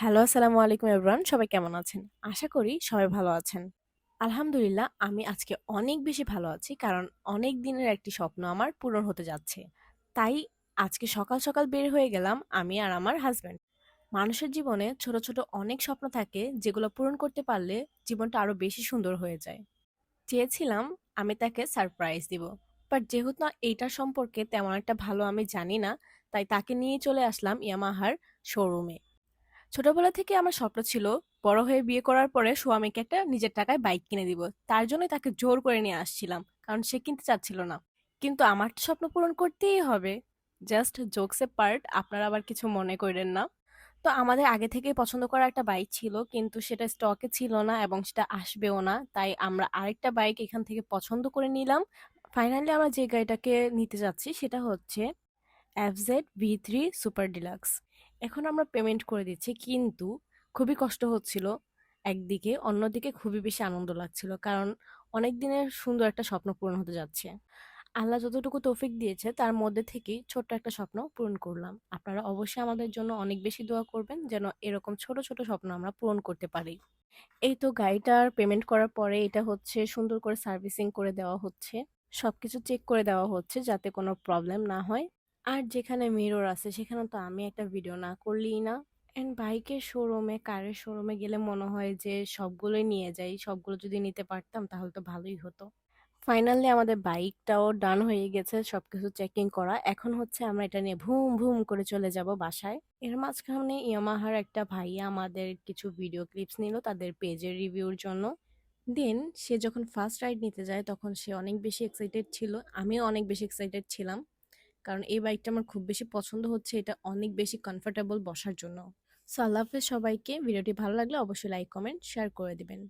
Hello, আসসালামু আলাইকুম everyone. সবাই কেমন আছেন? আশা করি সবাই ভালো আছেন। আলহামদুলিল্লাহ আমি আজকে অনেক বেশি ভালো আছি। কারণ অনেক দিনের একটি স্বপ্ন আমার পূরণ হতে যাচ্ছে। তাই আজকে সকাল, সকাল বের হয়ে গেলাম আমি আর আমার হাসব্যান্ড। মানুষের জীবনে ছোট, ছোট অনেক স্বপ্ন থাকে যেগুলো পূরণ করতে পারলে জীবনটা আরো বেশি সুন্দর হয়ে যায়। চেয়েছিলাম আমি তাকে সারপ্রাইজ দিব। বাট যেহেতু না এইটার সম্পর্কে তেমন একটা ভালো আমি জানি না, তাই তাকে নিয়ে চলে আসলাম ইয়ামাহার শোরুমে। ছোটবেলা থেকে আমার স্বপ্ন ছিল বড় হয়ে বিয়ে করার পরে স্বামীকে একটা নিজের টাকায় বাইক কিনে দিব। তার জন্যই তাকে জোর করে নিয়ে আসছিলাম, কারণ সে কিনতে চাচ্ছিল না। কিন্তু আমার তো স্বপ্ন পূরণ করতেই হবে। জাস্ট জোকস এ পার্ট, আপনারা আবার কিছু মনে করেন না। তো আমাদের আগে থেকেই পছন্দ করা একটা বাইক ছিল, কিন্তু সেটা স্টকে ছিল না এবং সেটা আসবেও না। তাই আমরা আরেকটা বাইক এখান থেকে পছন্দ করে নিলাম। ফাইনালি আমরা যে গাড়িটাকে নিতে যাচ্ছি সেটা হচ্ছে এফজেড ভি3 সুপার ডিলাক্স। এখন আমরা পেমেন্ট করে দিচ্ছি, কিন্তু খুবই কষ্ট হচ্ছিল একদিকে, অন্যদিকে খুবই বেশি আনন্দ লাগছিল, কারণ অনেক দিনের সুন্দর একটা স্বপ্ন পূরণ হতে যাচ্ছে। আল্লাহ যতটুকু তৌফিক দিয়েছে তার মধ্যে থেকেই ছোট্ট একটা স্বপ্ন পূরণ করলাম। আপনারা অবশ্যই আমাদের জন্য অনেক বেশি দোয়া করবেন যেন এরকম ছোট ছোট স্বপ্ন আমরা পূরণ করতে পারি। এই তো গাড়িটার পেমেন্ট করার পরে এটা হচ্ছে সুন্দর করে সার্ভিসিং করে দেওয়া হচ্ছে। সবকিছু চেক করে দেওয়া হচ্ছে যাতে কোনো প্রবলেম না হয়। আর যেখানে মিরর আছে সেখানে তো আমি একটা ভিডিও না করলেই না। এন্ড বাইকের শোরুমে, কারের শোরুমে গেলে মনে হয় যে সবগুলোই নিয়ে যাই। সবগুলো যদি নিতে পারতাম তাহলে তো ভালোই হতো। ফাইনালি আমাদের বাইকটাও ডান হয়ে গেছে, সবকিছু চেকিং করা। এখন হচ্ছে আমরা এটা নিয়ে ভুম ভুম করে চলে যাব বাসায়। এর মাঝখানে ইয়ামাহার একটা ভাইয়া আমাদের কিছু ভিডিও ক্লিপস নিল তাদের পেজের রিভিউর জন্য। দেন সে যখন ফার্স্ট রাইড নিতে যায় তখন সে অনেক বেশি এক্সাইটেড ছিল, আমিও অনেক বেশি এক্সাইটেড ছিলাম। কারণ এই বাইকটা আমার খুব বেশি পছন্দ হচ্ছে, এটা অনেক বেশি কমফোর্টেবল বসার জন্য। সো আল্লাহ হাফেজ সবাইকে। ভিডিওটি ভালো লাগলে অবশ্যই লাইক কমেন্ট শেয়ার করে দিবেন।